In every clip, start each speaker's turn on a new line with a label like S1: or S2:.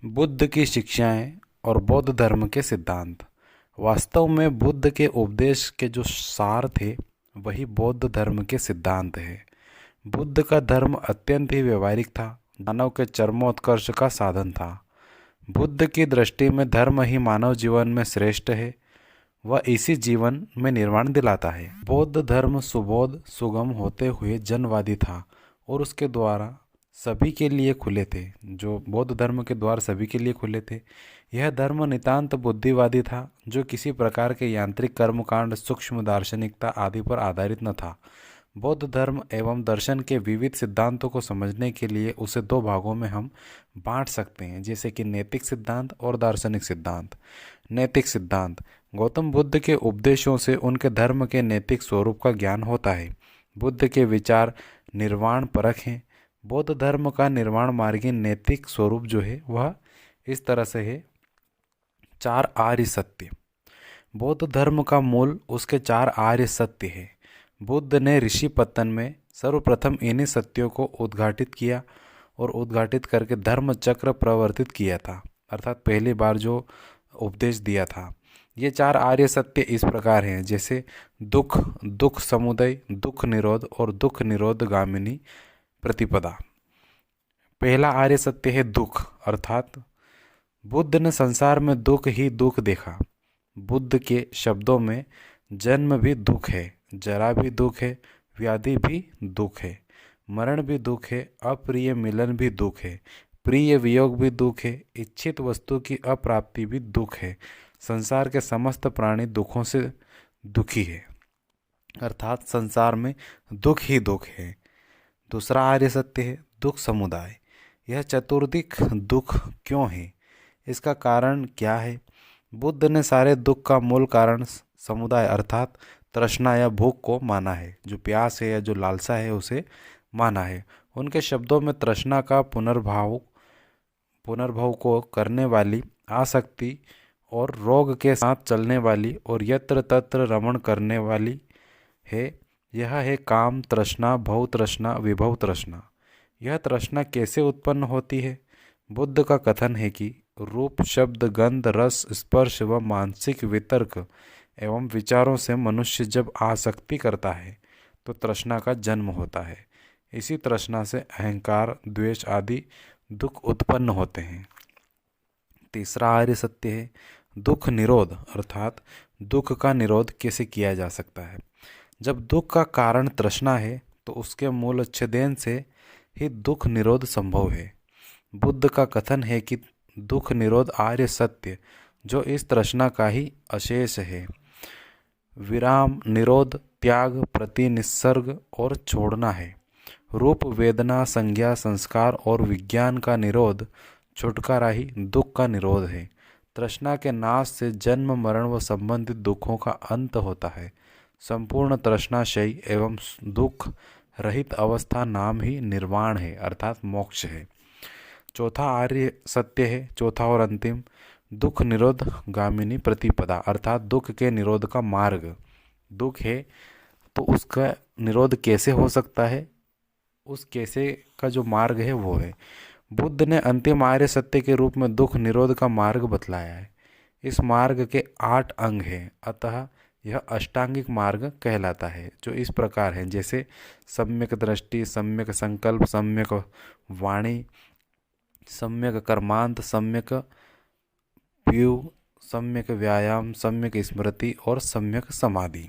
S1: बुद्ध की शिक्षाएं और बौद्ध धर्म के सिद्धांत। वास्तव में बुद्ध के उपदेश के जो सार थे वही बौद्ध धर्म के सिद्धांत है। बुद्ध का धर्म अत्यंत ही व्यवहारिक था, मानव के चरमोत्कर्ष का साधन था। बुद्ध की दृष्टि में धर्म ही मानव जीवन में श्रेष्ठ है, वह इसी जीवन में निर्वाण दिलाता है। बौद्ध धर्म सुबोध सुगम होते हुए जनवादी था और उसके द्वारा सभी के लिए खुले थे। जो बौद्ध धर्म के द्वार सभी के लिए खुले थे। यह धर्म नितांत बुद्धिवादी था, जो किसी प्रकार के यांत्रिक कर्मकांड, सूक्ष्म दार्शनिकता आदि पर आधारित न था। बौद्ध धर्म एवं दर्शन के विविध सिद्धांतों को समझने के लिए उसे दो भागों में हम बांट सकते हैं, जैसे कि नैतिक सिद्धांत और दार्शनिक सिद्धांत। नैतिक सिद्धांत: गौतम बुद्ध के उपदेशों से उनके धर्म के नैतिक स्वरूप का ज्ञान होता है। बुद्ध के विचार निर्वाण परक हैं। बौद्ध धर्म का निर्वाण मार्गी नैतिक स्वरूप जो है वह इस तरह से है: चार आर्य सत्य। बौद्ध धर्म का मूल उसके चार आर्य सत्य है। बुद्ध ने ऋषि पतन में सर्वप्रथम इन्हीं सत्यों को उद्घाटित किया और उद्घाटित करके धर्म चक्र प्रवर्तित किया था, अर्थात पहली बार जो उपदेश दिया था। ये चार आर्य सत्य इस प्रकार हैं, जैसे दुख, दुख समुदय, दुख निरोध और दुख निरोध गामिनी प्रतिपदा। पहला आर्य सत्य है दुख, अर्थात बुद्ध ने संसार में दुख ही दुख देखा। बुद्ध के शब्दों में जन्म भी दुख है, जरा भी दुख है, व्याधि भी दुख है, मरण भी दुख है, अप्रिय मिलन भी दुख है, प्रिय वियोग भी दुख है, इच्छित वस्तु की अप्राप्ति भी दुख है। संसार के समस्त प्राणी दुखों से दुखी है, अर्थात संसार में दुख ही दुख है। दूसरा आर्य सत्य है दुख समुदाय। यह चतुर्दिक दुख क्यों है, इसका कारण क्या है? बुद्ध ने सारे दुख का मूल कारण समुदाय अर्थात तृष्णा या भूख को माना है। जो प्यास है या जो लालसा है उसे माना है। उनके शब्दों में तृष्णा का पुनर्भव को करने वाली आसक्ति और रोग के साथ चलने वाली और यत्र तत्र रमण करने वाली है। यह है काम तृष्णा, भव तृष्णा, विभव तृष्णा। यह तृष्णा कैसे उत्पन्न होती है? बुद्ध का कथन है कि रूप, शब्द, गंध, रस, स्पर्श व मानसिक वितर्क एवं विचारों से मनुष्य जब आसक्ति करता है तो तृष्णा का जन्म होता है। इसी तृष्णा से अहंकार, द्वेष आदि दुख उत्पन्न होते हैं। तीसरा आर्य सत्य है दुख निरोध, अर्थात दुख का निरोध कैसे किया जा सकता है। जब दुख का कारण तृष्णा है तो उसके मूल छेदन से ही दुख निरोध संभव है। बुद्ध का कथन है कि दुख निरोध आर्य सत्य जो इस तृष्णा का ही अशेष है। विराम, निरोध, त्याग, प्रति निस्सर्ग और छोड़ना है। रूप, वेदना, संज्ञा, संस्कार और विज्ञान का निरोध, छुटकारा ही दुख का निरोध है। तृष्णा के नाश से जन्म, मरण व संबंधित दुखों का अंत होता है। संपूर्ण तृष्णाशयी एवं दुख रहित अवस्था नाम ही निर्वाण है, अर्थात मोक्ष है। चौथा आर्य सत्य है, चौथा और अंतिम, दुख निरोध गामिनी प्रतिपदा, अर्थात दुख के निरोध का मार्ग। दुख है तो उसका निरोध कैसे हो सकता है, उस कैसे का जो मार्ग है वो है। बुद्ध ने अंतिम आर्य सत्य के रूप में दुख निरोध का मार्ग बतलाया है। इस मार्ग के 8 अंग हैं, अतः यह अष्टांगिक मार्ग कहलाता है, जो इस प्रकार है, जैसे सम्यक दृष्टि, सम्यक संकल्प, सम्यक वाणी, सम्यक कर्मांत, सम्यक पीयू, सम्यक व्यायाम, सम्यक स्मृति और सम्यक समाधि।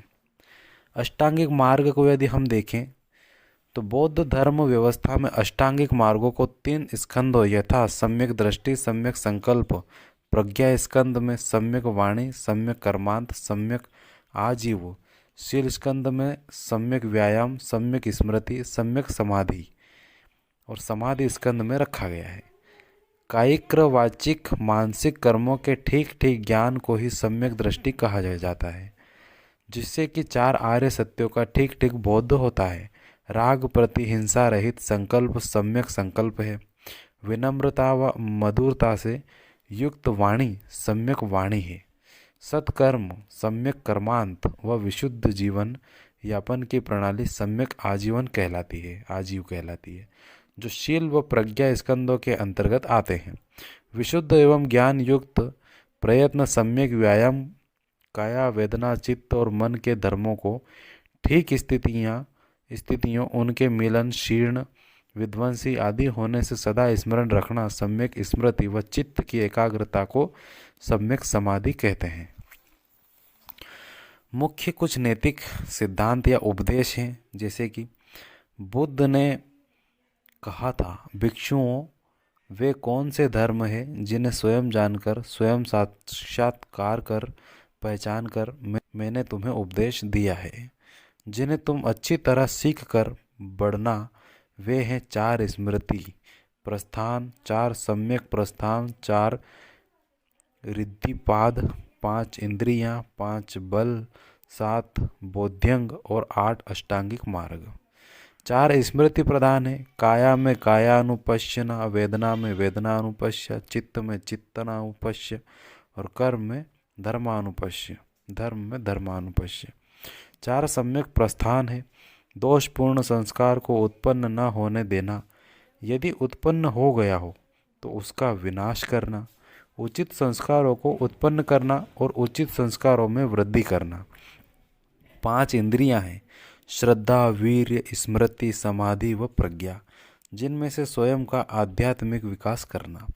S1: अष्टांगिक मार्ग को यदि हम देखें तो बौद्ध धर्म व्यवस्था में अष्टांगिक मार्गों को 3 स्कंदों यथा सम्यक दृष्टि, सम्यक संकल्प, प्रज्ञा स्कंद में सम्यक वाणी, सम्यक कर्मांत, सम्यक आजीव, शील स्कंद में सम्यक व्यायाम, सम्यक स्मृति, सम्यक समाधि और समाधि स्कंद में रखा गया है। कायिक, वाचिक, मानसिक कर्मों के ठीक ठीक ज्ञान को ही सम्यक दृष्टि कहा जाता है, जिससे कि 4 आर्य सत्यों का ठीक ठीक बोध होता है। राग प्रति हिंसा रहित संकल्प सम्यक संकल्प है। विनम्रता व मधुरता से युक्त वाणी सम्यक वाणी है। सत्कर्म, सम्यक कर्मांत व विशुद्ध जीवन यापन की प्रणाली सम्यक आजीवन कहलाती है, आजीव कहलाती है। जो शील व प्रज्ञा स्कंदों के अंतर्गत आते हैं। विशुद्ध एवं ज्ञान युक्त प्रयत्न, सम्यक व्यायाम, काया वेदना चित्त और मन के धर्मों को ठीक स्थितियों उनके मिलन, शीर्ण, विध्वंसी आदि होने से सदा स्मरण रखना सम्यक स्मृति व चित्त की एकाग्रता को सम्यक समाधि कहते हैं। मुख्य कुछ नैतिक सिद्धांत या उपदेश हैं, जैसे कि बुद्ध ने कहा था, भिक्षुओं, वे कौन से धर्म हैं जिन्हें स्वयं जानकर, स्वयं साक्षात्कार कर, पहचान कर मैंने तुम्हें उपदेश दिया है, जिन्हें तुम अच्छी तरह सीख कर बढ़ना। वे हैं 4 स्मृति प्रस्थान, 4 सम्यक प्रस्थान, 4 रिद्धिपाद, 5 इंद्रियां, 5 बल, 7 बोध्यंग और 8 अष्टांगिक मार्ग। 4 स्मृति प्रधान है। काया में कायानुपश्यना, वेदना में वेदनानुपश्य, चित्त में चित्तनानुपश्य और कर्म में धर्मानुपश्य, धर्म में धर्मानुपश्य। 4 सम्यक प्रस्थान है। दोषपूर्ण संस्कार को उत्पन्न न होने देना, यदि उत्पन्न हो गया हो तो उसका विनाश करना, उचित संस्कारों को उत्पन्न करना और उचित संस्कारों में वृद्धि करना। 5 इंद्रियां हैं, श्रद्धा, वीर्य, स्मृति, समाधि व प्रज्ञा, जिनमें से स्वयं का आध्यात्मिक विकास करना।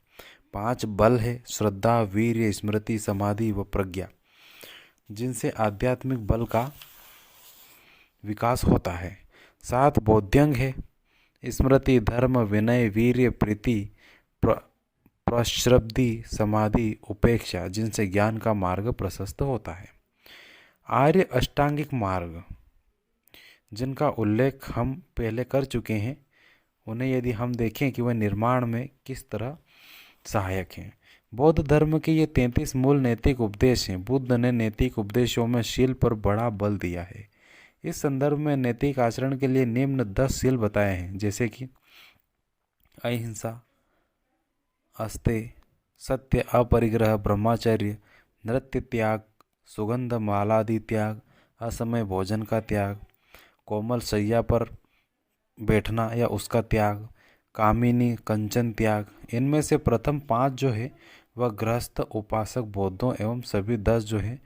S1: 5 बल है, श्रद्धा, वीर्य, स्मृति, समाधि व प्रज्ञा, जिनसे आध्यात्मिक बल का विकास होता है। 7 बोध्यंग है, स्मृति, धर्म, विनय, वीर्य, प्रीति, प्रश्रद्धि, समाधि, उपेक्षा, जिनसे ज्ञान का मार्ग प्रशस्त होता है। आर्य अष्टांगिक मार्ग, जिनका उल्लेख हम पहले कर चुके हैं, उन्हें यदि हम देखें कि वह निर्माण में किस तरह सहायक हैं। बौद्ध धर्म के ये 33 मूल नैतिक उपदेश हैं। बुद्ध ने नैतिक उपदेशों में शील पर बड़ा बल दिया है। इस संदर्भ में नैतिक आचरण के लिए निम्न 10 शील बताए हैं, जैसे कि अहिंसा, अस्तेय, सत्य, अपरिग्रह, ब्रह्मचर्य, नृत्य त्याग, सुगंध मालादि त्याग, असमय भोजन का त्याग, कोमल शैया पर बैठना या उसका त्याग, कामिनी कंचन त्याग। इनमें से प्रथम 5 जो है वह गृहस्थ, उपासक, बौद्धों एवं सभी 10 जो है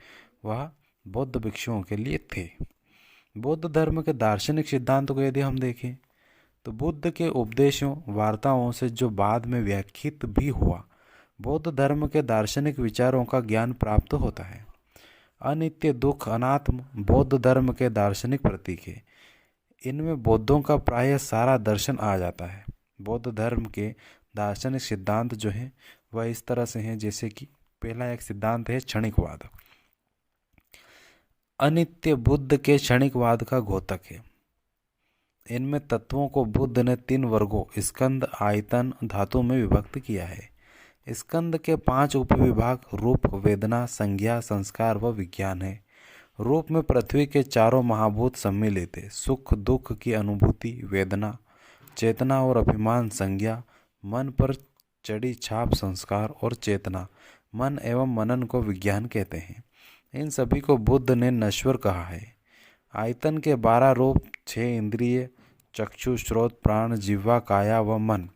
S1: वह बौद्ध भिक्षुओं के लिए थे। बौद्ध धर्म के दार्शनिक सिद्धांत को यदि हम देखें तो बुद्ध के उपदेशों, वार्ताओं से जो बाद में व्याख्यात भी हुआ, बौद्ध धर्म के दार्शनिक विचारों का ज्ञान प्राप्त होता है। अनित्य, दुख, अनात्म बौद्ध धर्म के दार्शनिक प्रतीक है। इनमें बौद्धों का प्रायः सारा दर्शन आ जाता है। बौद्ध धर्म के दार्शनिक सिद्धांत जो हैं वह इस तरह से हैं, जैसे कि पहला एक सिद्धांत है क्षणिकवाद। अनित्य बुद्ध के क्षणिकवाद का घोतक है। इनमें तत्वों को बुद्ध ने 3 वर्गों स्कंद, आयतन, धातु में विभक्त किया है। स्कंद के 5 उपविभाग रूप, वेदना, संज्ञा, संस्कार व विज्ञान है। रूप में पृथ्वी के 4 महाभूत सम्मिलित है। सुख दुख की अनुभूति वेदना, चेतना और अभिमान संज्ञा, मन पर चढ़ी छाप संस्कार और चेतना, मन एवं मनन को विज्ञान कहते हैं। इन सभी को बुद्ध ने नश्वर कहा है। आयतन के 12 रूप, 6 इंद्रिय, चक्षु, श्रोत, प्राण, जिह्वा, काया व मन,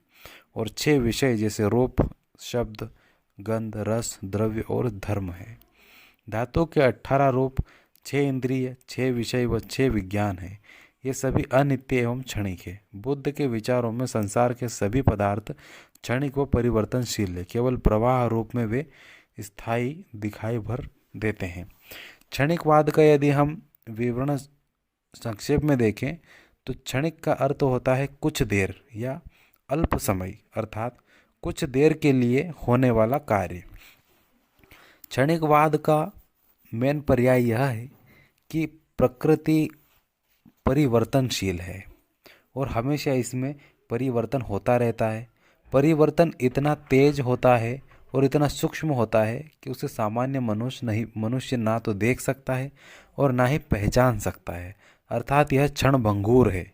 S1: और 6 विषय जैसे रूप, शब्द, गंध, रस, द्रव्य और धर्म है। धातु के 18 रूप, 6 इंद्रिय, 6 विषय व 6 विज्ञान है। ये सभी अनित्य एवं क्षणिक है। बुद्ध के विचारों में संसार के सभी पदार्थ क्षणिक व परिवर्तनशील है। केवल प्रवाह रूप में वे स्थायी दिखाई भर देते हैं। क्षणिकवाद का यदि हम विवरण संक्षेप में देखें तो क्षणिक का अर्थ होता है कुछ देर या अल्प समय, अर्थात कुछ देर के लिए होने वाला कार्य। क्षणिकवाद का मेन पर्याय यह है कि प्रकृति परिवर्तनशील है और हमेशा इसमें परिवर्तन होता रहता है। परिवर्तन इतना तेज होता है और इतना सूक्ष्म होता है कि उसे सामान्य मनुष्य ना तो देख सकता है और ना ही पहचान सकता है। अर्थात यह क्षणभंगुर है,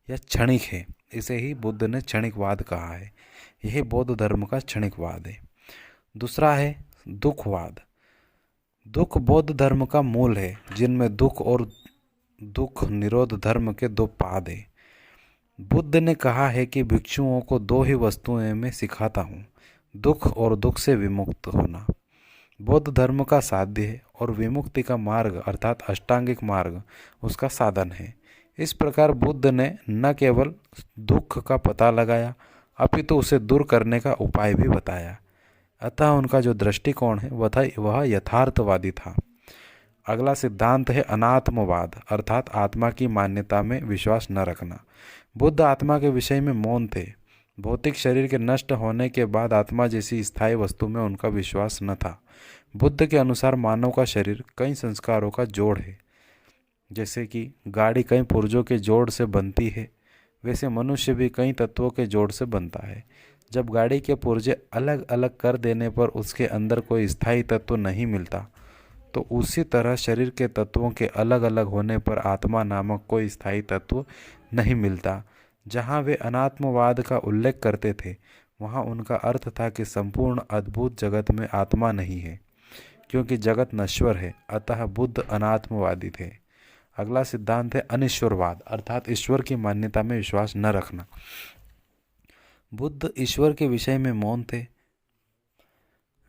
S1: यह क्षणिक है। इसे ही बुद्ध ने क्षणिकवाद कहा है। यही बौद्ध धर्म का क्षणिकवाद है। दूसरा है दुखवाद। दुख बौद्ध धर्म का मूल है, जिनमें दुख और दुख निरोध धर्म के 2 पाद है। बुद्ध ने कहा है कि भिक्षुओं को दो ही वस्तुएं मैं सिखाता हूँ, दुख और दुख से विमुक्त होना। बौद्ध धर्म का साध्य है और विमुक्ति का मार्ग अर्थात अष्टांगिक मार्ग उसका साधन है। इस प्रकार बुद्ध ने न केवल दुख का पता लगाया अपितु उसे दूर करने का उपाय भी बताया। अतः उनका जो दृष्टिकोण है वह यथार्थवादी था। अगला सिद्धांत है अनात्मवाद अर्थात आत्मा की मान्यता में विश्वास न रखना। बुद्ध आत्मा के विषय में मौन थे। भौतिक शरीर के नष्ट होने के बाद आत्मा जैसी स्थायी वस्तु में उनका विश्वास न था। बुद्ध के अनुसार मानव का शरीर कई संस्कारों का जोड़ है। जैसे कि गाड़ी कई पुर्जों के जोड़ से बनती है, वैसे मनुष्य भी कई तत्वों के जोड़ से बनता है। जब गाड़ी के पुर्जे अलग अलग कर देने पर उसके अंदर कोई स्थायी तत्व नहीं मिलता, तो उसी तरह शरीर के तत्वों के अलग अलग होने पर आत्मा नामक कोई स्थायी तत्व नहीं मिलता। जहाँ वे अनात्मवाद का उल्लेख करते थे, वहाँ उनका अर्थ था कि संपूर्ण अद्भुत जगत में आत्मा नहीं है, क्योंकि जगत नश्वर है। अतः बुद्ध अनात्मवादी थे। अगला सिद्धांत है अनिश्वरवाद अर्थात ईश्वर की मान्यता में विश्वास न रखना। बुद्ध ईश्वर के विषय में मौन थे।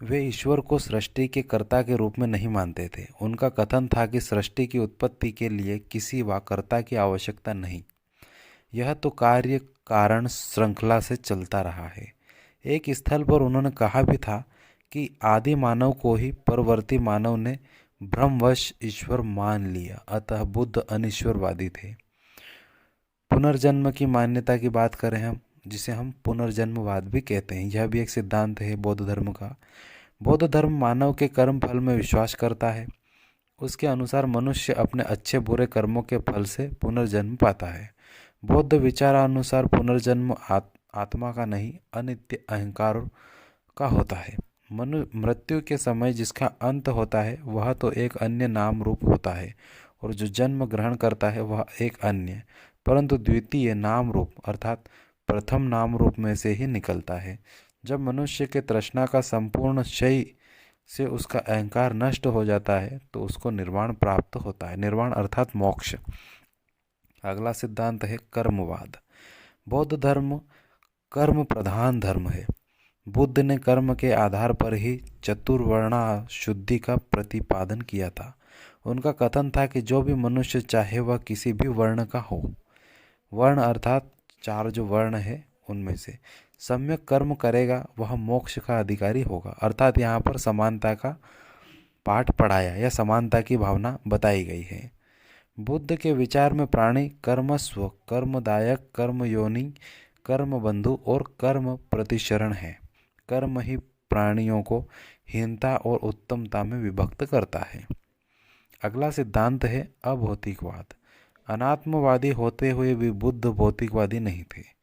S1: वे ईश्वर को सृष्टि के कर्ता के रूप में नहीं मानते थे। उनका कथन था कि सृष्टि की उत्पत्ति के लिए किसी व कर्ता की आवश्यकता नहीं, यह तो कार्य कारण श्रृंखला से चलता रहा है। एक स्थल पर उन्होंने कहा भी था कि आदि मानव को ही परवर्ती मानव ने भ्रमवश ईश्वर मान लिया। अतः बुद्ध अनिश्वरवादी थे। पुनर्जन्म की मान्यता की बात करें हम, जिसे हम पुनर्जन्मवाद भी कहते हैं, यह भी एक सिद्धांत है बौद्ध धर्म का। बौद्ध धर्म मानव के कर्म फल में विश्वास करता है। उसके अनुसार मनुष्य अपने अच्छे बुरे कर्मों के फल से पुनर्जन्म पाता है। बौद्ध विचारानुसार पुनर्जन्म आत्मा का नहीं अनित्य अहंकार का होता है। मृत्यु के समय जिसका अंत होता है वह तो एक अन्य नाम रूप होता है, और जो जन्म ग्रहण करता है वह एक अन्य, परंतु द्वितीय नाम रूप अर्थात प्रथम नाम रूप में से ही निकलता है। जब मनुष्य के तृष्णा का संपूर्ण क्षय से उसका अहंकार नष्ट हो जाता है तो उसको निर्वाण प्राप्त होता है। निर्वाण अर्थात मोक्ष। अगला सिद्धांत है कर्मवाद। बौद्ध धर्म कर्म प्रधान धर्म है। बुद्ध ने कर्म के आधार पर ही चतुर्वर्णा शुद्धि का प्रतिपादन किया था। उनका कथन था कि जो भी मनुष्य चाहे वह किसी भी वर्ण का हो, वर्ण अर्थात चार जो वर्ण है उनमें से सम्यक कर्म करेगा वह मोक्ष का अधिकारी होगा। अर्थात यहाँ पर समानता का पाठ पढ़ाया या समानता की भावना बताई गई है। बुद्ध के विचार में प्राणी कर्मस्व, कर्मदायक, कर्मयोनि, कर्म बंधु और कर्म प्रतिशरण है। कर्म ही प्राणियों को हीनता और उत्तमता में विभक्त करता है। अगला सिद्धांत है अभौतिकवाद। अनात्मवादी होते हुए भी बुद्ध भौतिकवादी नहीं थे।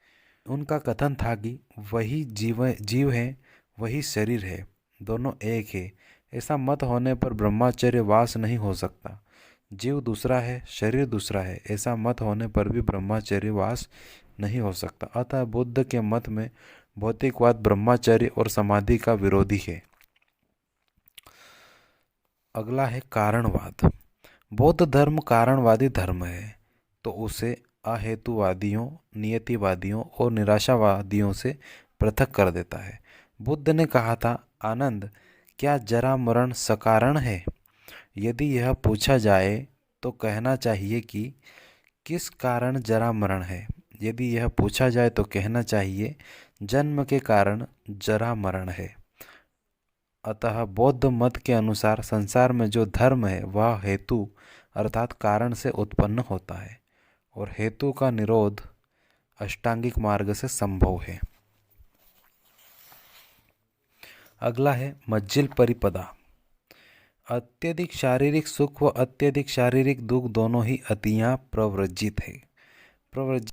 S1: उनका कथन था कि वही जीव है, वही शरीर है, दोनों एक है। ऐसा मत होने पर ब्रह्मचर्य वास नहीं हो सकता। जीव दूसरा है, शरीर दूसरा है, ऐसा मत होने पर भी ब्रह्मचर्य वास नहीं हो सकता। अतः बुद्ध के मत में भौतिकवाद ब्रह्मचर्य और समाधि का विरोधी है। अगला है कारणवाद। बौद्ध धर्म कारणवादी धर्म है, तो उसे अहेतुवादियों, नियतिवादियों और निराशावादियों से पृथक कर देता है। बुद्ध ने कहा था, आनंद, क्या जरा मरण सकारण है? यदि यह पूछा जाए तो कहना चाहिए कि किस कारण जरा मरण है। यदि यह पूछा जाए तो कहना चाहिए जन्म के कारण जरा मरण है। अतः बौद्ध मत के अनुसार संसार में जो धर्म है वह हेतु अर्थात कारण से उत्पन्न होता है, और हेतु का निरोध अष्टांगिक मार्ग से संभव है। अगला है मज्जिल परिपदा। अत्यधिक शारीरिक सुख व अत्यधिक शारीरिक दुख दोनों ही अतियाँ प्रव्रजित है।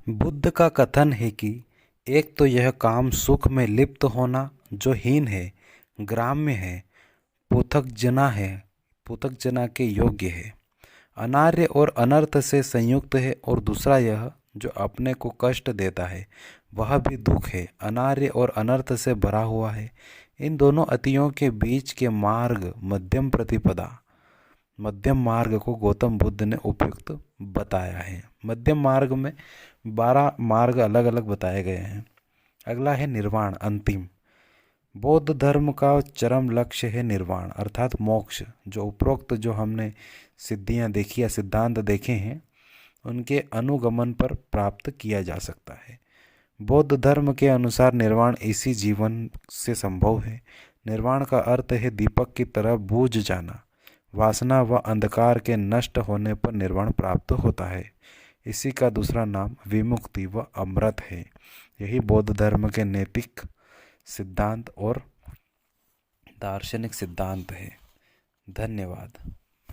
S1: बुद्ध का कथन है कि एक तो यह काम सुख में लिप्त होना जो हीन है, ग्राम्य है, पृथक्जना के योग्य है, अनार्य और अनर्थ से संयुक्त है, और दूसरा यह जो अपने को कष्ट देता है वह भी दुख है, अनार्य और अनर्थ से भरा हुआ है। इन दोनों अतियों के बीच के मार्ग मध्यम प्रतिपदा मध्यम मार्ग को गौतम बुद्ध ने उपयुक्त बताया है। मध्यम मार्ग में 12 मार्ग अलग अलग बताए गए हैं। अगला है निर्वाण, अंतिम। बौद्ध धर्म का चरम लक्ष्य है निर्वाण अर्थात मोक्ष। जो उपरोक्त जो हमने सिद्धियां देखी या सिद्धांत देखे हैं उनके अनुगमन पर प्राप्त किया जा सकता है। बौद्ध धर्म के अनुसार निर्वाण इसी जीवन से संभव है। निर्वाण का अर्थ है दीपक की तरह बुझ जाना। वासना व अंधकार के नष्ट होने पर निर्वाण प्राप्त होता है। इसी का दूसरा नाम विमुक्ति व अमृत है। यही बौद्ध धर्म के नैतिक सिद्धांत और दार्शनिक सिद्धांत है। धन्यवाद।